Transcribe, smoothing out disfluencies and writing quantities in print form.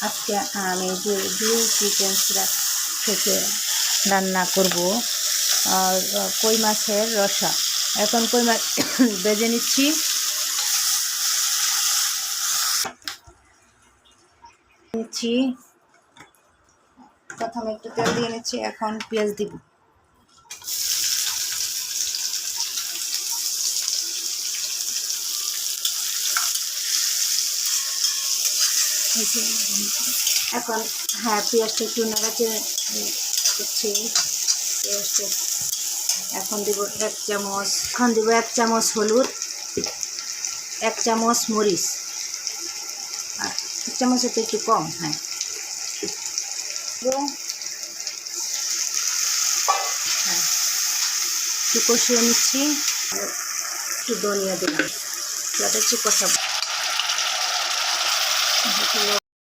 আজকে আমি যে কিচেন থেকে রান্না করব কই মাছের রসা। এখন কই মাছ ভেজে নিচ্ছি। প্রথমে একটু তেল দিয়ে নিচ্ছি, এখন পেঁয়াজ দিব। এখন পেঁয়াজটা একটু নাড়াতে করছি। পেঁয়াজটা এখন দিব 1 চামচ, এখন দিব 1 চামচ হলুদ, 1 চামচ মরিচ, আর 1 চামচের তো একটু কম। একটু কষিয়ে নিচ্ছি, একটু ধনিয়া দিলাম, যাতে একটু কষাবো।